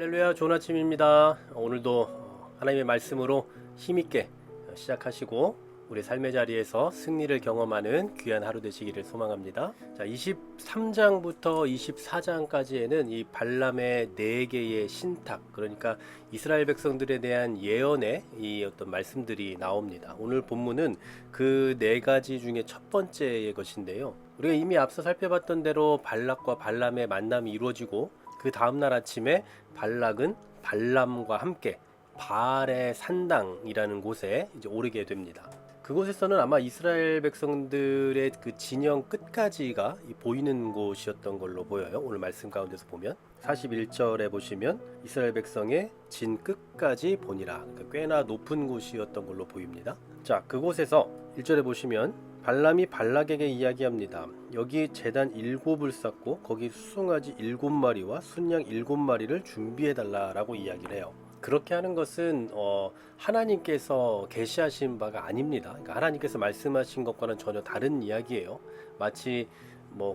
할렐루야, 좋은 아침입니다. 오늘도 하나님의 말씀으로 힘있게 시작하시고 우리 삶의 자리에서 승리를 경험하는 귀한 하루 되시기를 소망합니다. 자, 23장부터 24장까지에는 이 발람의 4개의 신탁, 그러니까 이스라엘 백성들에 대한 예언의 이 어떤 말씀들이 나옵니다. 오늘 본문은 그 4가지 중에 첫 번째의 것인데요. 우리가 이미 앞서 살펴봤던 대로 발락과 발람의 만남이 이루어지고 그 다음날 아침에 발락은 발람과 함께 바알의 산당이라는 곳에 이제 오르게 됩니다. 그곳에서는 아마 이스라엘 백성들의 그 진영 끝까지가 보이는 곳이었던 걸로 보여요. 오늘 말씀 가운데서 보면 41절에 보시면 이스라엘 백성의 진 끝까지 보니라. 그러니까 꽤나 높은 곳이었던 걸로 보입니다. 자, 그곳에서 1절에 보시면 발람이 발락에게 이야기합니다. 여기 제단 7을 쌓고 거기 수송아지 7마리와 순양 7마리를 준비해달라라고 이야기를 해요. 그렇게 하는 것은 하나님께서 계시하신 바가 아닙니다. 그러니까 하나님께서 말씀하신 것과는 전혀 다른 이야기예요. 마치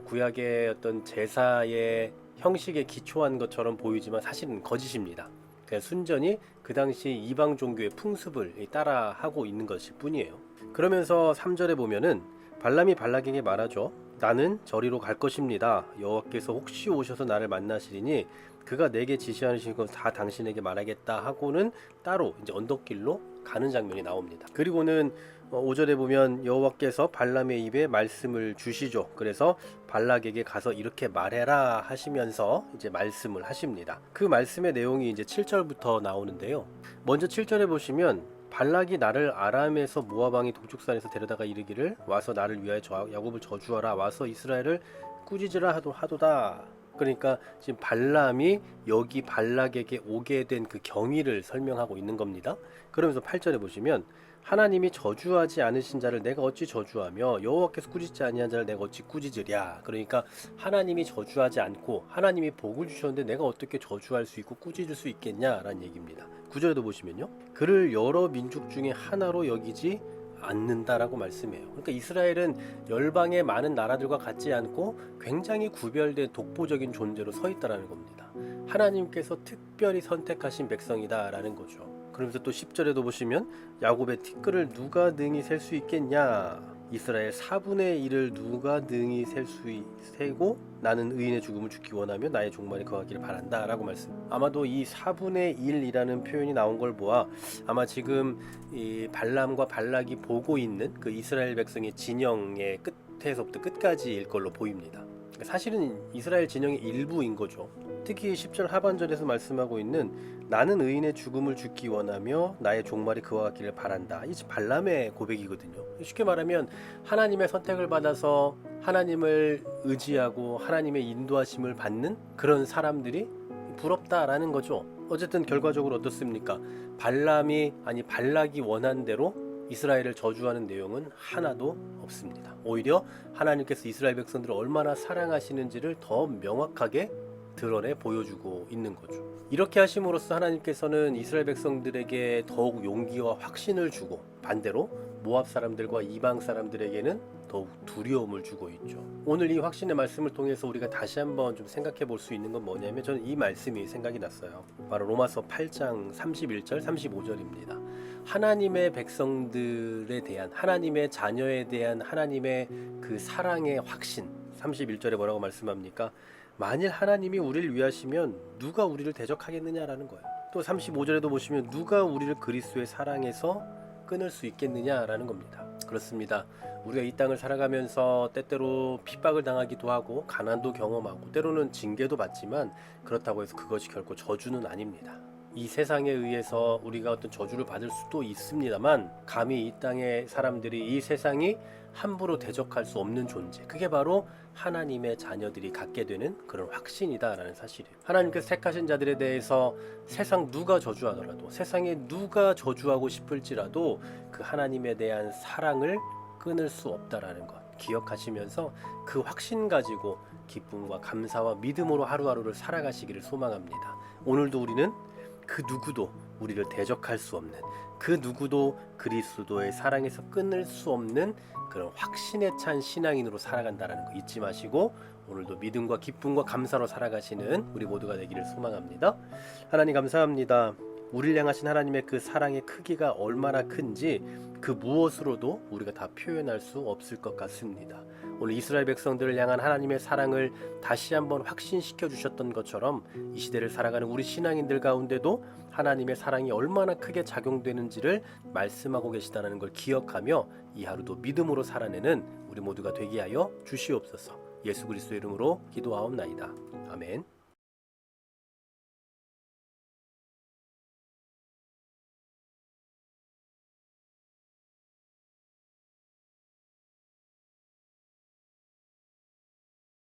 구약의 어떤 제사의 형식에 기초한 것처럼 보이지만 사실은 거짓입니다. 그냥 순전히 그 당시 이방 종교의 풍습을 따라하고 있는 것일 뿐이에요. 그러면서 3절에 보면은 발람이 발락에게 말하죠. 나는 저리로 갈 것입니다. 여호와께서 혹시 오셔서 나를 만나시리니 그가 내게 지시하신 것 다 당신에게 말하겠다 하고는 따로 이제 언덕길로 가는 장면이 나옵니다. 그리고는 5절에 보면 여호와께서 발람의 입에 말씀을 주시죠. 그래서 발락에게 가서 이렇게 말해라 하시면서 이제 말씀을 하십니다. 그 말씀의 내용이 이제 7절부터 나오는데요. 먼저 7절에 보시면 발락이 나를 아람에서 모압 왕이 동쪽산에서 데려다가 이르기를 와서 나를 위하여 야곱을 저주하라 와서 이스라엘을 꾸짖으라 하도다. 그러니까 지금 발람이 여기 발락에게 오게 된 그 경위를 설명하고 있는 겁니다. 그러면서 8절에 보시면 하나님이 저주하지 않으신 자를 내가 어찌 저주하며 여호와께서 꾸짖지 아니한 자를 내가 어찌 꾸짖으랴. 그러니까 하나님이 저주하지 않고 하나님이 복을 주셨는데 내가 어떻게 저주할 수 있고 꾸짖을 수 있겠냐라는 얘기입니다. 9절에도 보시면요. 그를 여러 민족 중에 하나로 여기지 않는다라고 말씀해요. 그러니까 이스라엘은 열방의 많은 나라들과 같지 않고 굉장히 구별된 독보적인 존재로 서 있다라는 겁니다. 하나님께서 특별히 선택하신 백성이다라는 거죠. 그러면서 또 10절에도 보시면 야곱의 티끌을 누가 능히 셀 수 있겠냐. 이스라엘 4분의 1을 누가 능히 세고 나는 의인의 죽음을 죽기 원하며 나의 종말이 거하기를 바란다 라고 말씀. 아마도 이 4분의 1이라는 표현이 나온 걸 보아 아마 지금 이 발람과 발락이 보고 있는 그 이스라엘 백성의 진영의 끝에서부터 끝까지일 걸로 보입니다. 사실은 이스라엘 진영의 일부인 거죠. 특히 10절 하반절에서 말씀하고 있는 나는 의인의 죽음을 죽기 원하며 나의 종말이 그와 같기를 바란다. 이 발람의 고백이거든요. 쉽게 말하면 하나님의 선택을 받아서 하나님을 의지하고 하나님의 인도하심을 받는 그런 사람들이 부럽다라는 거죠. 어쨌든 결과적으로 어떻습니까? 발락이 원한 대로 이스라엘을 저주하는 내용은 하나도 없습니다. 오히려 하나님께서 이스라엘 백성들을 얼마나 사랑하시는지를 더 명확하게 드러내 보여주고 있는 거죠. 이렇게 하심으로써 하나님께서는 이스라엘 백성들에게 더욱 용기와 확신을 주고 반대로 모압 사람들과 이방 사람들에게는 더욱 두려움을 주고 있죠. 오늘 이 확신의 말씀을 통해서 우리가 다시 한번 좀 생각해 볼 수 있는 건 뭐냐면 저는 이 말씀이 생각이 났어요. 바로 로마서 8장 31절 35절입니다. 하나님의 백성들에 대한 하나님의 자녀에 대한 하나님의 그 사랑의 확신 31절에 뭐라고 말씀합니까? 만일 하나님이 우리를 위하시면 누가 우리를 대적하겠느냐라는 거예요. 또 35절에도 보시면 누가 우리를 그리스도의 사랑에서 끊을 수 있겠느냐라는 겁니다. 그렇습니다. 우리가 이 땅을 살아가면서 때때로 핍박을 당하기도 하고 가난도 경험하고 때로는 징계도 받지만 그렇다고 해서 그것이 결코 저주는 아닙니다. 이 세상에 의해서 우리가 어떤 저주를 받을 수도 있습니다만 감히 이 땅의 사람들이 이 세상이 함부로 대적할 수 없는 존재, 그게 바로 하나님의 자녀들이 갖게 되는 그런 확신이다라는 사실이에요. 하나님께서 택하신 자들에 대해서 세상 누가 저주하더라도 세상에 누가 저주하고 싶을지라도 그 하나님에 대한 사랑을 끊을 수 없다라는 것 기억하시면서 그 확신 가지고 기쁨과 감사와 믿음으로 하루하루를 살아가시기를 소망합니다. 오늘도 우리는 그 누구도 우리를 대적할 수 없는, 그 누구도 그리스도의 사랑에서 끊을 수 없는 그런 확신에 찬 신앙인으로 살아간다는 거 잊지 마시고 오늘도 믿음과 기쁨과 감사로 살아가시는 우리 모두가 되기를 소망합니다. 하나님 감사합니다. 우리를 향하신 하나님의 그 사랑의 크기가 얼마나 큰지 그 무엇으로도 우리가 다 표현할 수 없을 것 같습니다. 오늘 이스라엘 백성들을 향한 하나님의 사랑을 다시 한번 확신시켜 주셨던 것처럼 이 시대를 살아가는 우리 신앙인들 가운데도 하나님의 사랑이 얼마나 크게 작용되는지를 말씀하고 계시다는 걸 기억하며 이 하루도 믿음으로 살아내는 우리 모두가 되게 하여 주시옵소서. 예수 그리스도의 이름으로 기도하옵나이다. 아멘.